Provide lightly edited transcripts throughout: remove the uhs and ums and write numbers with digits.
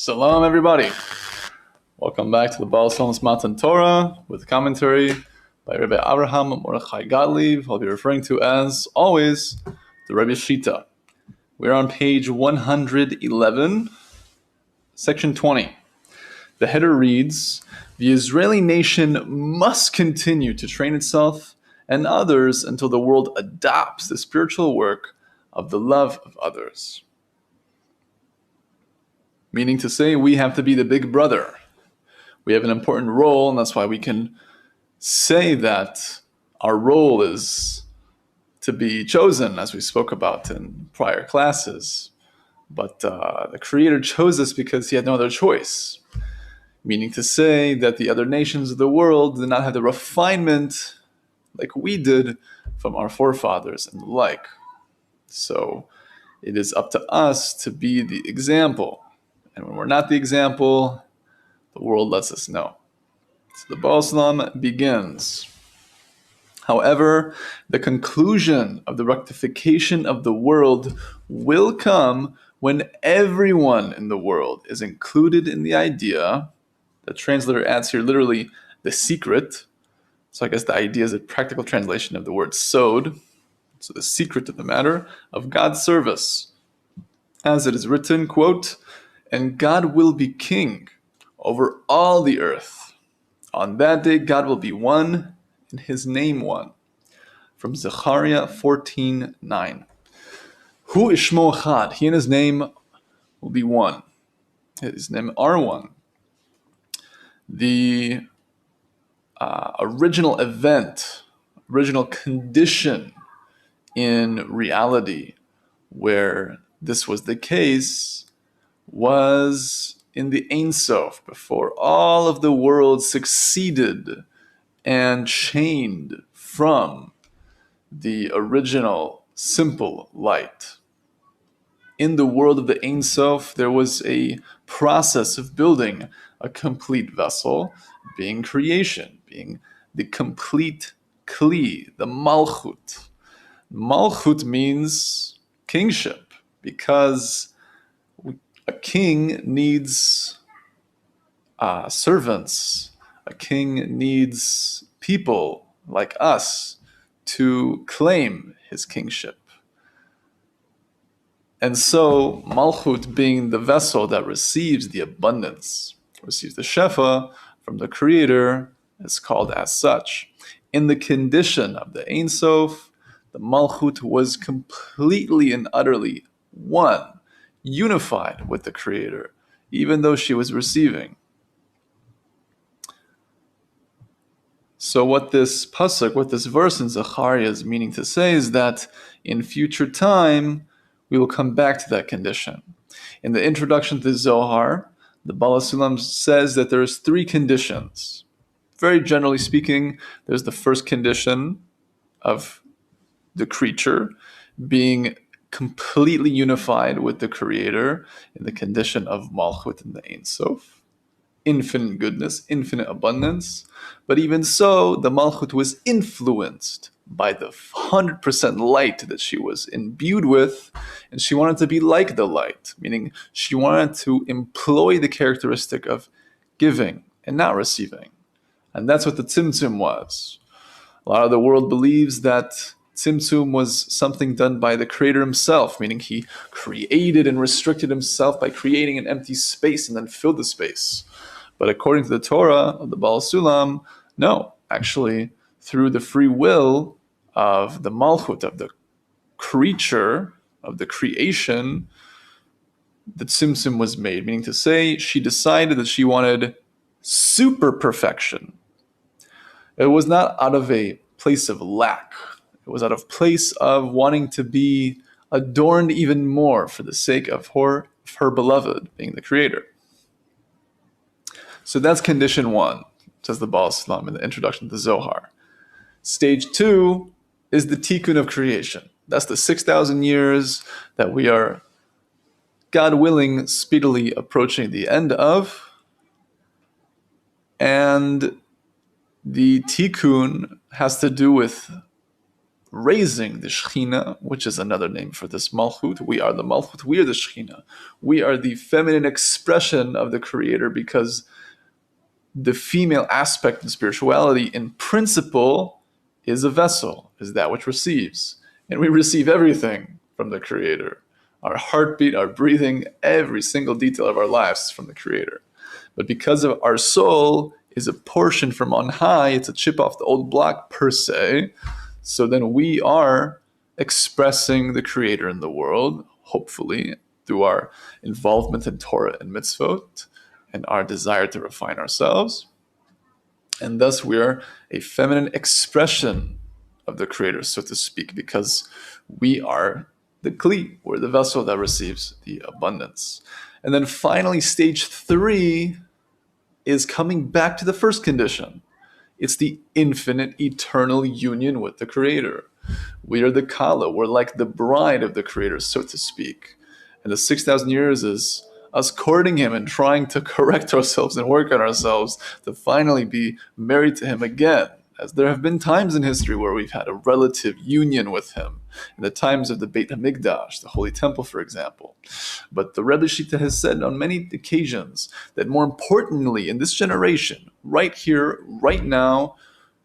Shalom, everybody. Welcome back to the Baal Shalom's Matan Torah with commentary by Rabbi Abraham Mordechai Gottlieb. I'll be referring to, as always, the Rebbe Shita. We're on page 111, section 20. The header reads, "The Israeli nation must continue to train itself and others until the world adopts the spiritual work of the love of others." Meaning to say, we have to be the big brother. We have an important role, and that's why we can say that our role is to be chosen, as we spoke about in prior classes. But the Creator chose us because He had no other choice. Meaning to say that the other nations of the world did not have the refinement like we did from our forefathers and the like. So it is up to us to be the example. And when we're not the example, the world lets us know. So the Baal Shalom begins. However, the conclusion of the rectification of the world will come when everyone in the world is included in the idea. The translator adds here literally the secret. So I guess the idea is a practical translation of the word sod. So the secret of the matter of God's service. As it is written, quote, "And God will be king over all the earth. On that day God will be one, and His name one." From Zechariah 14:9. Hu ishmo echad, He and His name will be one. His name are one. The original event, original condition in reality where this was the case was in the Ein Sof, before all of the world succeeded and chained from the original simple light. In the world of the Ein Sof, there was a process of building a complete vessel, being creation, being the complete Kli, the Malchut. Malchut means kingship, because a king needs servants. A king needs people like us to claim his kingship. And so, Malchut, being the vessel that receives the abundance, receives the Shefa from the Creator, is called as such. In the condition of the Ein Sof, the Malchut was completely and utterly one, unified with the Creator, even though she was receiving. So what this pasuk, what this verse in Zechariah is meaning to say is that in future time, we will come back to that condition. In the introduction to the Zohar, the Baal Shalom says that there's three conditions. Very generally speaking, there's the first condition of the creature being completely unified with the Creator in the condition of Malchut in the Ein Sof. Infinite goodness, infinite abundance. But even so, the Malchut was influenced by the 100% light that she was imbued with, and she wanted to be like the light, meaning she wanted to employ the characteristic of giving and not receiving. And that's what the Tzimtzum was. A lot of the world believes that Tzimtzum was something done by the Creator Himself, meaning He created and restricted Himself by creating an empty space and then filled the space. But according to the Torah of the Baal Shalom, no, actually, through the free will of the Malchut, of the creature, of the creation, the Tzimtzum was made, meaning to say she decided that she wanted super perfection. It was not out of a place of lack. It was out of place of wanting to be adorned even more for the sake of her beloved, being the Creator. So that's condition one, says the Baal Shalom in the introduction to the Zohar. Stage two is the tikkun of creation. That's the 6,000 years that we are, God willing, speedily approaching the end of. And the tikkun has to do with raising the Shekhinah, which is another name for this Malchut. We are the Malchut, we are the Shekhinah. We are the feminine expression of the Creator, because the female aspect in spirituality, in principle, is a vessel, is that which receives. And we receive everything from the Creator. Our heartbeat, our breathing, every single detail of our lives is from the Creator. But because of our soul is a portion from on high, it's a chip off the old block per se, so then we are expressing the Creator in the world, hopefully, through our involvement in Torah and mitzvot, and our desire to refine ourselves. And thus we are a feminine expression of the Creator, so to speak, because we are the Kli, we're the vessel that receives the abundance. And then finally, stage 3 is coming back to the first condition. It's the infinite, eternal union with the Creator. We are the Kala, we're like the bride of the Creator, so to speak. And the 6,000 years is us courting Him and trying to correct ourselves and work on ourselves to finally be married to Him again. As there have been times in history where we've had a relative union with Him, in the times of the Beit HaMikdash, the Holy Temple, for example. But the Rebbe Shita has said on many occasions that more importantly in this generation, right here, right now,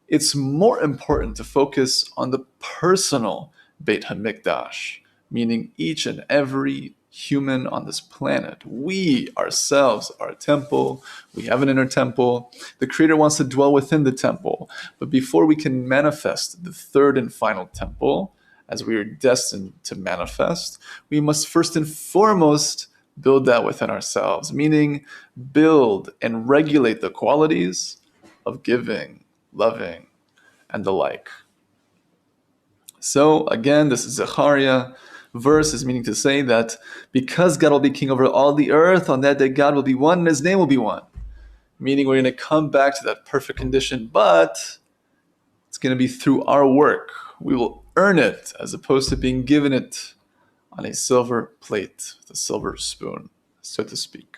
it's more important to focus on the personal Beit HaMikdash, meaning each and every human on this planet. We ourselves are a temple. We have an inner temple. The Creator wants to dwell within the temple. But before we can manifest the third and final temple, as we are destined to manifest, we must first and foremost build that within ourselves, meaning build and regulate the qualities of giving, loving, and the like. So again, this is Zechariah verse is meaning to say that because God will be king over all the earth, on that day God will be one and His name will be one. Meaning we're going to come back to that perfect condition, but it's going to be through our work. We will earn it as opposed to being given it on a silver plate, with a silver spoon, so to speak.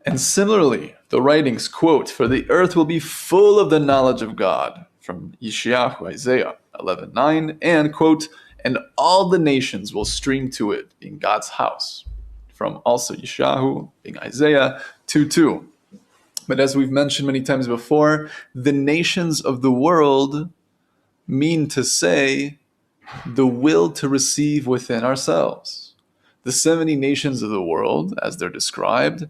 And similarly, the writings quote, "For the earth will be full of the knowledge of God," from Yeshayahu, Isaiah 11:9, and quote, "and all the nations will stream to it," being God's house, from also Yeshayahu, being Isaiah 2:2. But as we've mentioned many times before, the nations of the world mean to say the will to receive within ourselves. The 70 nations of the world, as they're described,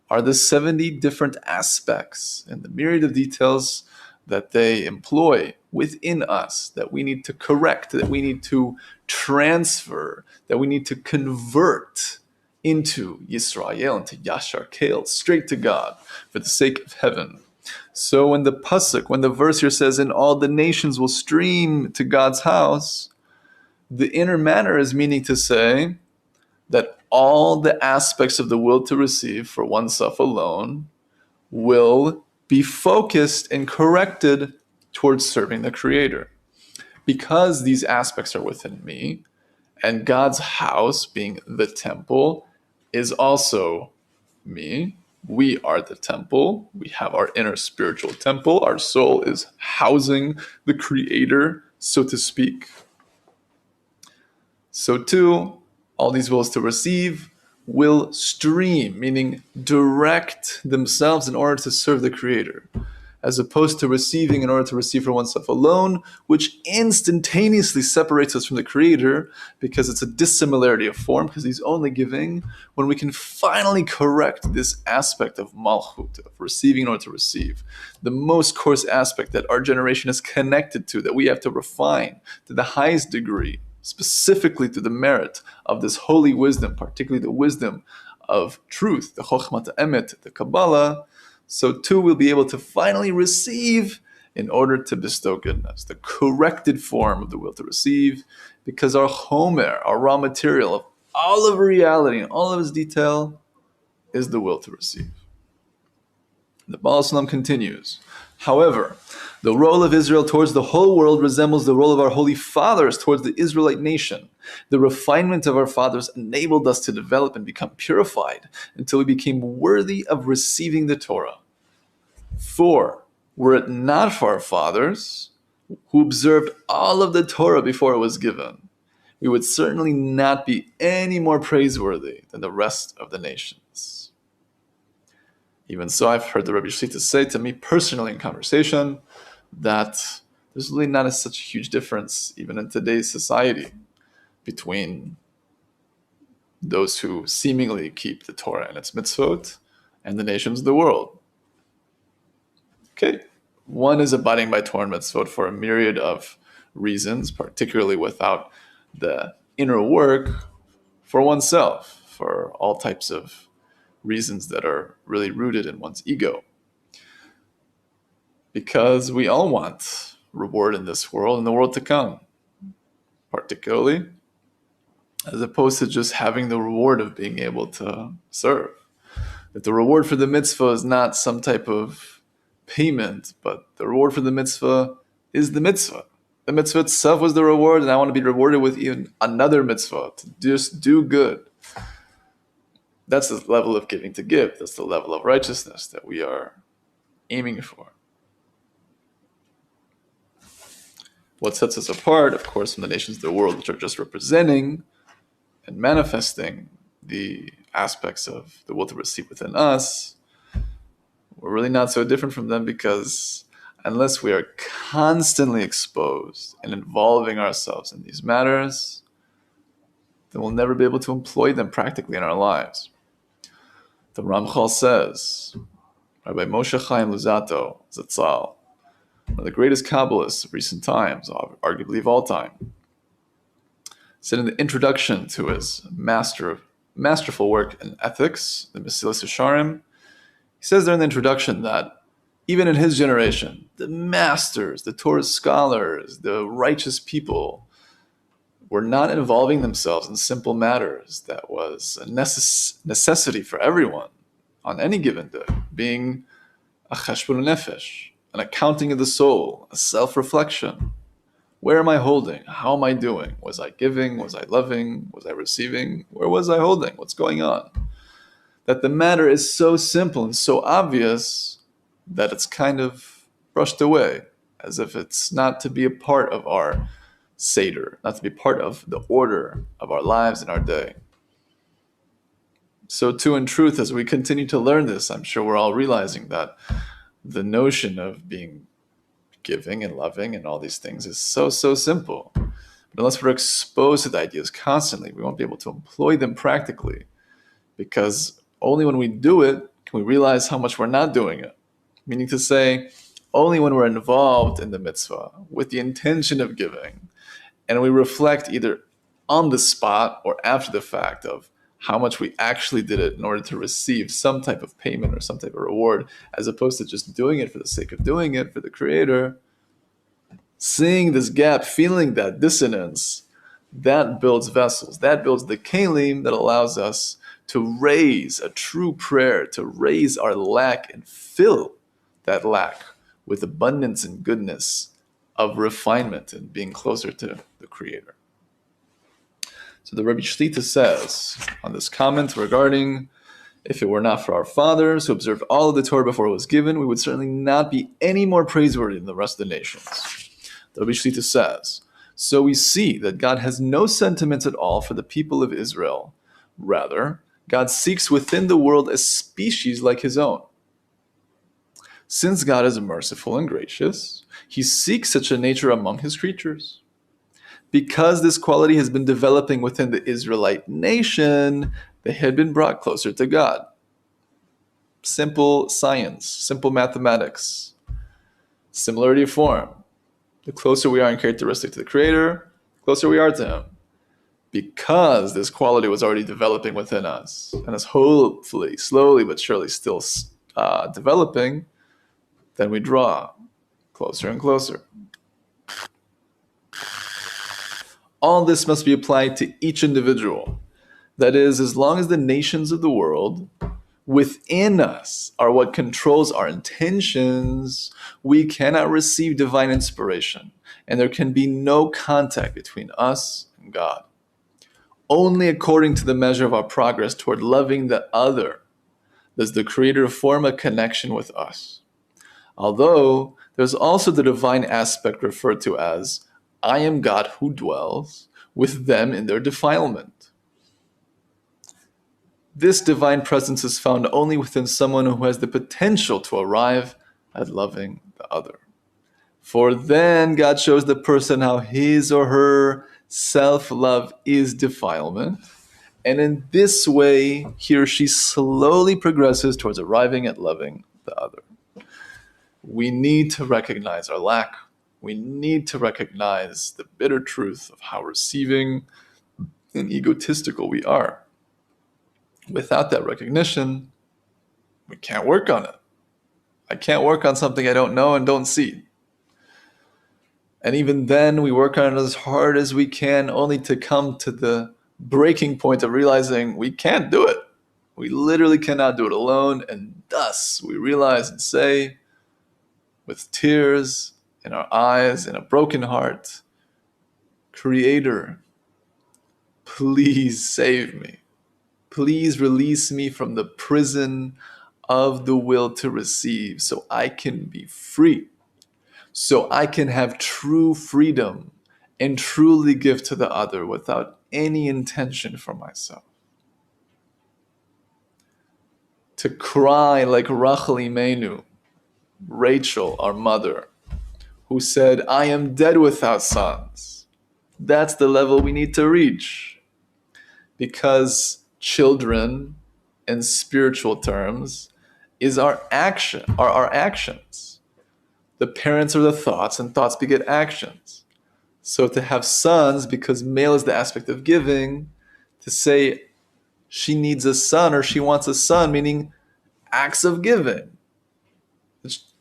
are the 70 different aspects and the myriad of details that they employ within us, that we need to correct, that we need to transfer, that we need to convert into Yisrael, into Yashar Kel, straight to God, for the sake of heaven. So when the pasuk, when the verse here says, "and all the nations will stream to God's house," the inner manner is meaning to say that all the aspects of the will to receive for oneself alone will be focused and corrected towards serving the Creator. Because these aspects are within me, and God's house, being the temple, is also me. We are the temple. We have our inner spiritual temple. Our soul is housing the Creator, so to speak. So too, all these wills to receive will stream, meaning direct themselves in order to serve the Creator, as opposed to receiving in order to receive for oneself alone, which instantaneously separates us from the Creator because it's a dissimilarity of form, because He's only giving when we can finally correct this aspect of Malchut, of receiving in order to receive. The most coarse aspect that our generation is connected to, that we have to refine to the highest degree, specifically to the merit of this holy wisdom, particularly the wisdom of truth, the Chokhmat Emet, the Kabbalah, so too we'll be able to finally receive in order to bestow goodness, the corrected form of the will to receive, because our chomer, our raw material of all of reality and all of its detail is the will to receive. The Baal Salam continues, however, the role of Israel towards the whole world resembles the role of our holy fathers towards the Israelite nation. The refinement of our fathers enabled us to develop and become purified until we became worthy of receiving the Torah. For, were it not for our fathers, who observed all of the Torah before it was given, we would certainly not be any more praiseworthy than the rest of the nations. Even so, I've heard the Rabbi Shlita say to me personally in conversation that there's really not such a huge difference, even in today's society, between those who seemingly keep the Torah and its mitzvot and the nations of the world. Okay, one is abiding by Torah and mitzvot for a myriad of reasons, particularly without the inner work for oneself, for all types of reasons that are really rooted in one's ego. Because we all want reward in this world and the world to come, particularly as opposed to just having the reward of being able to serve. That the reward for the mitzvah is not some type of payment, but the reward for the mitzvah is the mitzvah. The mitzvah itself was the reward, and I want to be rewarded with even another mitzvah, to just do good. That's the level of giving to give. That's the level of righteousness that we are aiming for. What sets us apart, of course, from the nations of the world, which are just representing and manifesting the aspects of the will to receive within us, we're really not so different from them, because unless we are constantly exposed and involving ourselves in these matters, then we'll never be able to employ them practically in our lives. The Ramchal says, Rabbi Moshe Chaim Luzzatto Zatzal, one of the greatest Kabbalists of recent times, arguably of all time, said in the introduction to his masterful work in ethics, the Mesilas Yesharim, he says there in the introduction that even in his generation, the masters, the Torah scholars, the righteous people were not involving themselves in simple matters that was a necessity for everyone on any given day, being a cheshbon nefesh, an accounting of the soul, a self-reflection. Where am I holding? How am I doing? Was I giving? Was I loving? Was I receiving? Where was I holding? What's going on? That the matter is so simple and so obvious that it's kind of brushed away, as if it's not to be a part of our Seder, not to be part of the order of our lives and our day. So too, in truth, as we continue to learn this, I'm sure we're all realizing that the notion of being giving and loving and all these things is so simple. But unless we're exposed to the ideas constantly, we won't be able to employ them practically, because only when we do it can we realize how much we're not doing it. Meaning to say, only when we're involved in the mitzvah with the intention of giving, and we reflect either on the spot or after the fact of how much we actually did it in order to receive some type of payment or some type of reward, as opposed to just doing it for the sake of doing it for the Creator, seeing this gap, feeling that dissonance, that builds vessels, that builds the kelim that allows us to raise a true prayer, to raise our lack and fill that lack with abundance and goodness of refinement and being closer to the Creator. So the Rabbi Shlita says on this comment regarding, if it were not for our fathers who observed all of the Torah before it was given, we would certainly not be any more praiseworthy than the rest of the nations. The Rabbi Shlita says, so we see that God has no sentiments at all for the people of Israel. Rather, God seeks within the world a species like his own. Since God is merciful and gracious, he seeks such a nature among his creatures. Because this quality has been developing within the Israelite nation, they had been brought closer to God. Simple science, simple mathematics, similarity of form. The closer we are in characteristic to the Creator, the closer we are to him. Because this quality was already developing within us, and is hopefully, slowly but surely still developing, then we draw closer and closer. All this must be applied to each individual. That is, as long as the nations of the world within us are what controls our intentions, we cannot receive divine inspiration, and there can be no contact between us and God. Only according to the measure of our progress toward loving the other does the Creator form a connection with us. Although there's also the divine aspect referred to as, I am God who dwells with them in their defilement. This divine presence is found only within someone who has the potential to arrive at loving the other. For then God shows the person how his or her self-love is defilement, and in this way, he or she slowly progresses towards arriving at loving the other. We need to recognize our lack. We need to recognize the bitter truth of how receiving and egotistical we are. Without that recognition, we can't work on it. I can't work on something I don't know and don't see. And even then, we work on it as hard as we can, only to come to the breaking point of realizing we can't do it. We literally cannot do it alone. And thus, we realize and say, with tears in our eyes and a broken heart, Creator, please save me. Please release me from the prison of the will to receive so I can be free, so I can have true freedom and truly give to the other without any intention for myself. To cry like Rachel Imenu, Rachel, our mother, who said, I am dead without sons. That's the level we need to reach. Because children, in spiritual terms, is our actions. The parents are the thoughts, and thoughts beget actions. So to have sons, because male is the aspect of giving, to say she needs a son or she wants a son, meaning acts of giving.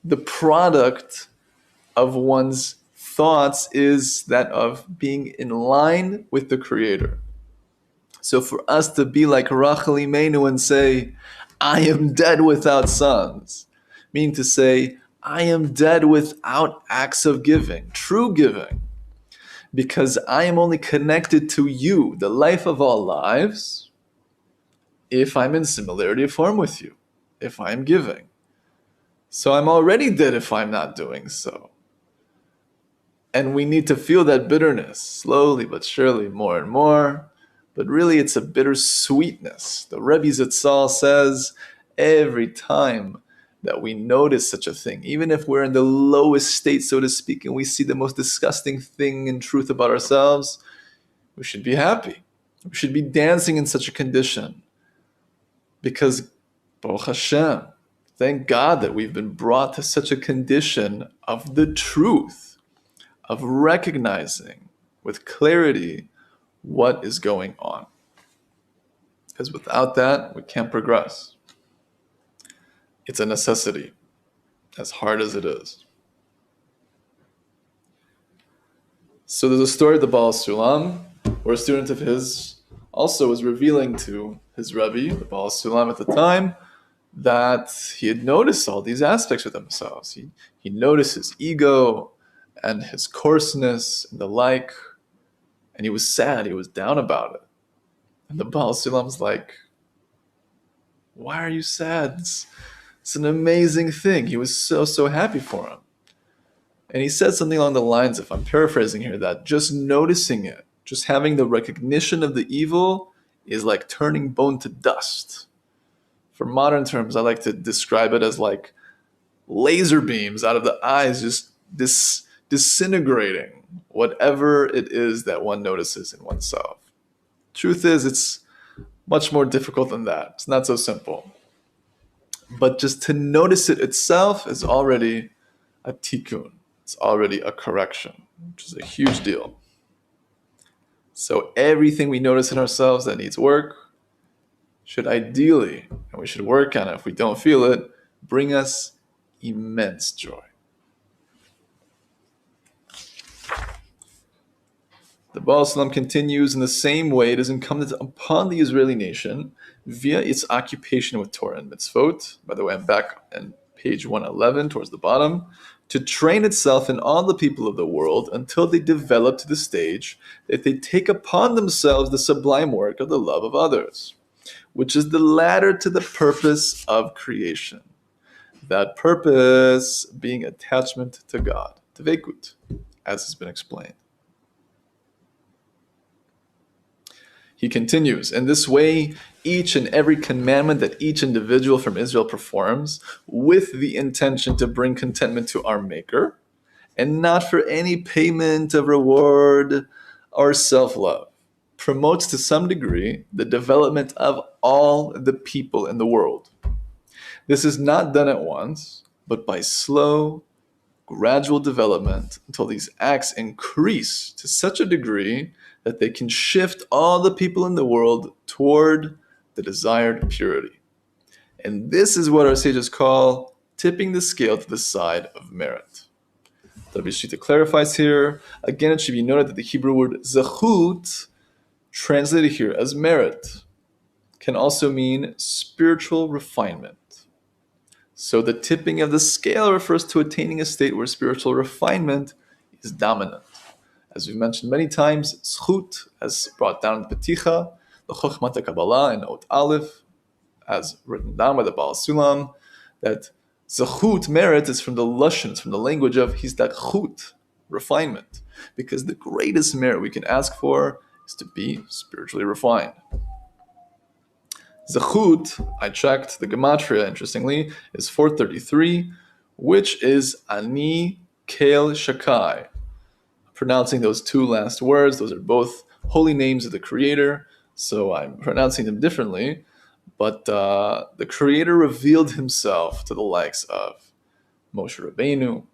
The product of one's thoughts is that of being in line with the Creator. So for us to be like Rachel Imenu and say, I am dead without sons, meaning to say, I am dead without acts of giving, true giving, because I am only connected to you, the life of all lives, if I'm in similarity of form with you, if I'm giving. So I'm already dead if I'm not doing so. And we need to feel that bitterness slowly but surely, more and more. But really it's a bitter sweetness. The Rebbe Zatzal says every time that we notice such a thing, even if we're in the lowest state, so to speak, and we see the most disgusting thing in truth about ourselves, we should be happy. We should be dancing in such a condition. Because, Baruch Hashem, thank God that we've been brought to such a condition of the truth, of recognizing with clarity what is going on. Because without that, we can't progress. It's a necessity, as hard as it is. So there's a story of the Baal Sulam, where a student of his also was revealing to his Rebbe, the Baal Sulam at the time, that he had noticed all these aspects of themselves. He noticed his ego and his coarseness and the like, and he was sad, he was down about it. And the Baal Sulam's like, why are you sad? It's an amazing thing. He was so happy for him. And he said something along the lines, if I'm paraphrasing here, that just noticing it, just having the recognition of the evil is like turning bone to dust. For modern terms, I like to describe it as like laser beams out of the eyes, just disintegrating whatever it is that one notices in oneself. Truth is, it's much more difficult than that. It's not so simple. But just to notice it itself is already a tikkun. It's already a correction, which is a huge deal. So everything we notice in ourselves that needs work should ideally, and we should work on it if we don't feel it, bring us immense joy. The Baal Sulam continues in the same way it is incumbent upon the Israeli nation via its occupation with Torah and mitzvot. By the way, I'm back on page 111 towards the bottom. To train itself and all the people of the world until they develop to the stage that they take upon themselves the sublime work of the love of others, which is the ladder to the purpose of creation. That purpose being attachment to God, Dveikut, as has been explained. He continues, in this way, each and every commandment that each individual from Israel performs with the intention to bring contentment to our Maker, and not for any payment of reward or self-love, promotes to some degree the development of all the people in the world. This is not done at once, but by slow, gradual development until these acts increase to such a degree that they can shift all the people in the world toward the desired purity. And this is what our sages call tipping the scale to the side of merit. The Bishita clarifies here, again it should be noted that the Hebrew word zechut, translated here as merit, can also mean spiritual refinement. So the tipping of the scale refers to attaining a state where spiritual refinement is dominant. As we've mentioned many times, zchut, as brought down in the Peticha, the Chochmat Kabbalah in Ot Aleph, as written down by the Baal Sulam, that zechut, merit, is from the lashon, from the language of hizdachut, refinement, because the greatest merit we can ask for is to be spiritually refined. Zechut, I checked, the gematria, interestingly, is 433, which is Ani Kel Shakai. Pronouncing those two last words, those are both holy names of the Creator, so I'm pronouncing them differently, but the Creator revealed Himself to the likes of Moshe Rabbeinu,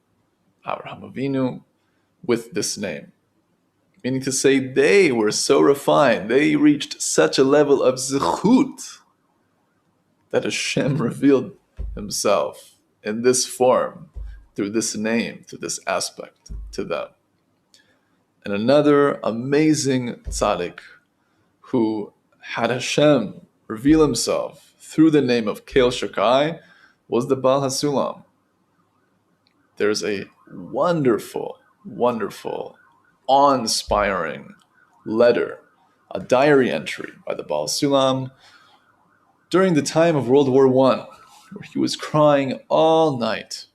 Avraham Avinu, with this name. Meaning to say they were so refined, they reached such a level of zechut, that Hashem revealed Himself in this form, through this name, through this aspect to them. And another amazing tzaddik who had Hashem reveal Himself through the name of Kel Shakai was the Baal HaSulam. There's a wonderful, wonderful, awe-inspiring letter, a diary entry by the Baal HaSulam during the time of World War I, where he was crying all night.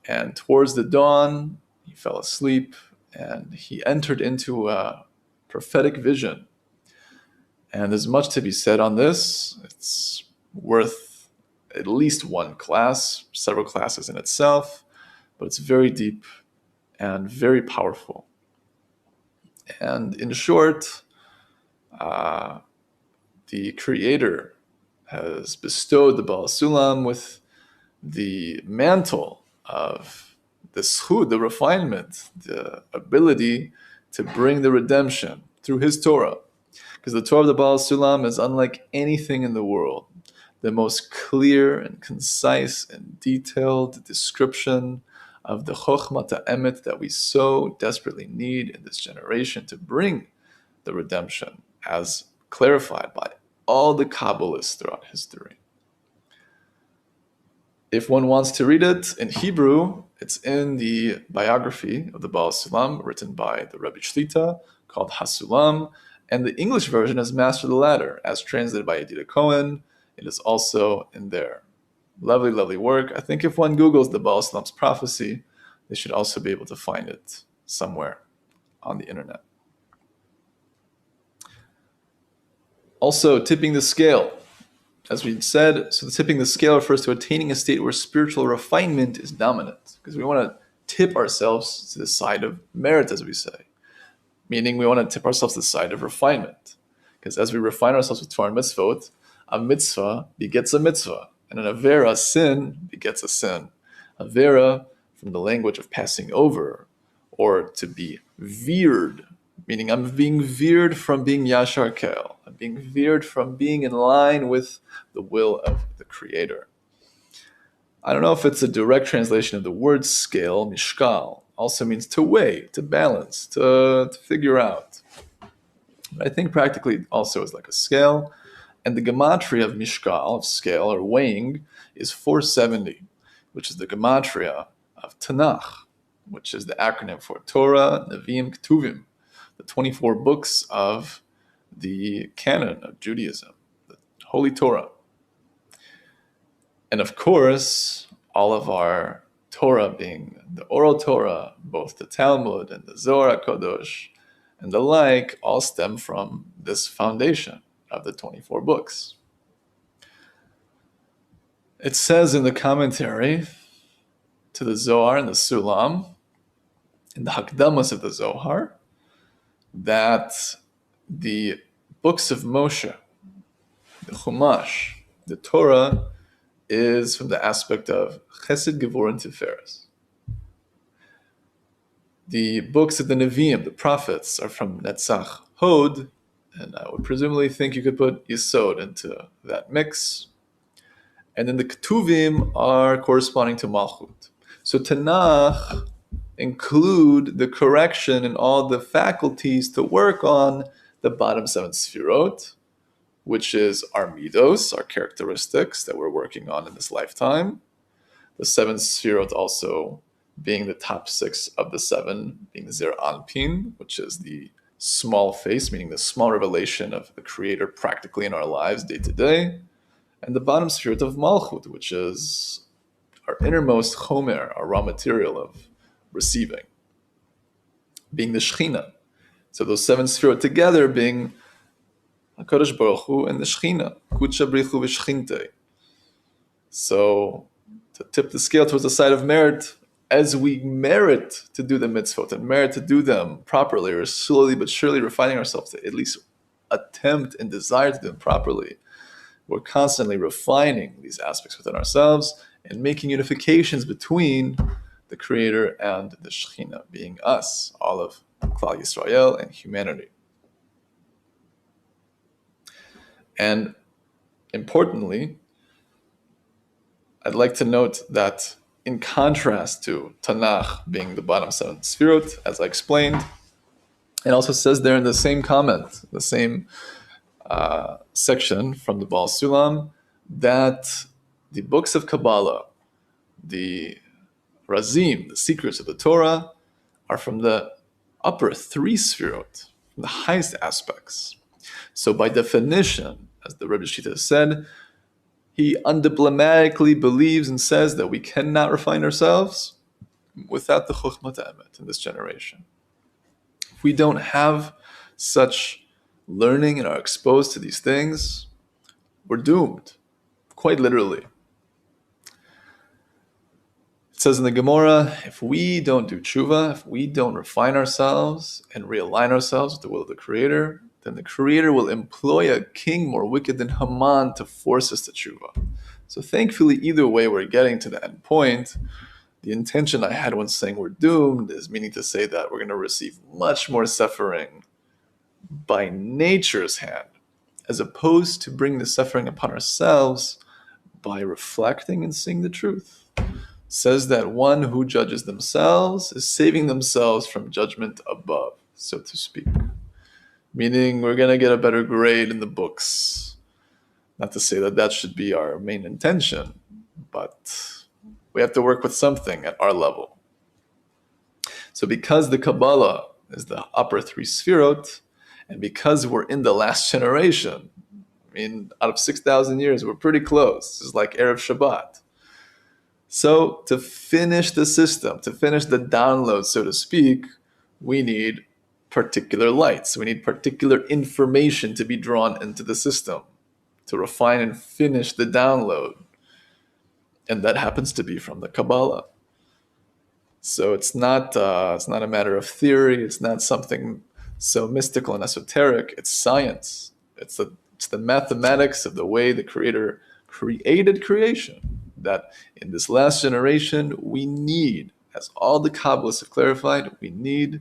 And towards the dawn, he fell asleep and he entered into a prophetic vision. And there's much to be said on this. It's worth at least one class, several classes in itself, but it's very deep and very powerful. And in short, the Creator has bestowed the Baal Sulam with the mantle of the zchut, the refinement, the ability to bring the redemption through his Torah. Because the Torah of the Baal Sulam is unlike anything in the world. The most clear and concise and detailed description of the Chochmat Emet that we so desperately need in this generation to bring the redemption, as clarified by all the Kabbalists throughout history. If one wants to read it in Hebrew, it's in the biography of the Baal Sulam written by the Rebbe Shlita called Hasulam, and the English version is Master the Ladder, as translated by Yedida Cohen. It is also in there. Lovely, lovely work. I think if one Googles the Baal Sulam's prophecy, they should also be able to find it somewhere on the internet. Also, tipping the scale. As we said, so the tipping the scale refers to attaining a state where spiritual refinement is dominant, because we want to tip ourselves to the side of merit, as we say. Meaning we want to tip ourselves to the side of refinement. Because as we refine ourselves with Torah and mitzvot, a mitzvah begets a mitzvah, and an avera, sin, begets a sin. Avera, from the language of passing over, or to be veered, meaning I'm being veered from being Yashar Kel. I'm being veered from being in line with the will of the Creator. I don't know if it's a direct translation of the word scale, mishkal, also means to weigh, to balance, to figure out. But I think practically it also is like a scale. And the gematria of mishkal, of scale or weighing, is 470, which is the gematria of Tanakh, which is the acronym for Torah, Nevi'im, Ketuvim, the 24 books of the canon of Judaism, the Holy Torah. And of course, all of our Torah, being the oral Torah, both the Talmud and the Zohar HaKadosh and the like, all stem from this foundation of the 24 books. It says in the commentary to the Zohar and the Sulam, in the Hakdamas of the Zohar, that the books of Moshe, the Chumash, the Torah, is from the aspect of Chesed, Gevur, and Tiferes. The books of the Nevi'im, the prophets, are from Netzach, Hod, and I would presumably think you could put Yesod into that mix. And then the Ketuvim are corresponding to Malchut. So Tanakh include the correction and all the faculties to work on the bottom 7 Sfirot, which is our midos, our characteristics that we're working on in this lifetime. The 7 Sfirot also being the top 6 of the 7, being the Zer Anpin, which is the small face, meaning the small revelation of the Creator practically in our lives day to day. And the bottom Sfirot of Malchut, which is our innermost chomer, our raw material of receiving, being the Shechina. So those 7 Sfirot together being HaKadosh Baruch Hu and the Shechina, Kudsha Brichu V'Shechinte. So to tip the scale towards the side of merit, as we merit to do the mitzvot and merit to do them properly, or slowly but surely refining ourselves to at least attempt and desire to do them properly, we're constantly refining these aspects within ourselves and making unifications between the Creator and the Shekhinah, being us, all of Klal Yisrael and humanity. And importantly, I'd like to note that in contrast to Tanakh being the bottom 7 Sfirot, as I explained, it also says there in the same comment, the same section from the Baal Sulam, that the books of Kabbalah, the Razim, the secrets of the Torah, are from the upper 3 Sfirot, from the highest aspects. So by definition, as the Rebbe Shita said, he undiplomatically believes and says that we cannot refine ourselves without the Chokhmat Emet in this generation. If we don't have such learning and are exposed to these things, we're doomed, quite literally. It says in the Gemara, if we don't do tshuva, if we don't refine ourselves and realign ourselves with the will of the Creator, then the Creator will employ a king more wicked than Haman to force us to tshuva. So thankfully, either way, we're getting to the end point. The intention I had when saying we're doomed is meaning to say that we're going to receive much more suffering by nature's hand, as opposed to bring the suffering upon ourselves by reflecting and seeing the truth. It says that one who judges themselves is saving themselves from judgment above, so to speak. Meaning we're going to get a better grade in the books. Not to say that that should be our main intention, but we have to work with something at our level. So because the Kabbalah is the upper 3 Sfirot, and because we're in the last generation, I mean, out of 6,000 years, we're pretty close. This is like Erev Shabbat. So to finish the system, to finish the download, so to speak, we need particular lights. We need particular information to be drawn into the system to refine and finish the download. And that happens to be from the Kabbalah. So it's not a matter of theory. It's not something so mystical and esoteric. It's science. It's the mathematics of the way the Creator created creation. That in this last generation, we need, as all the Kabbalists have clarified, we need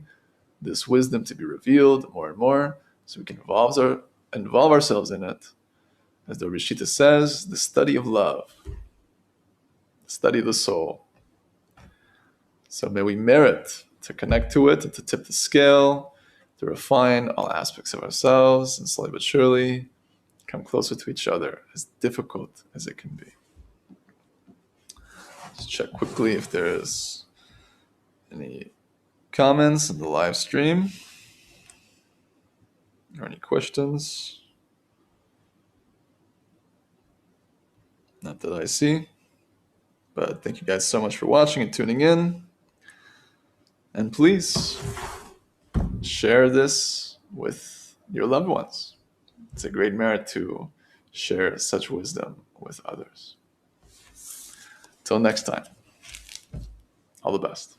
this wisdom to be revealed more and more so we can involve ourselves in it. As the Rishita says, the study of love, the study of the soul. So may we merit to connect to it and to tip the scale, to refine all aspects of ourselves, and slowly but surely come closer to each other, as difficult as it can be. Let's check quickly if there's any comments in the live stream or any questions. Not that I see, But thank you guys so much for watching and tuning in. And please share this with your loved ones. It's a great merit to share such wisdom with others. Till next time, all the best.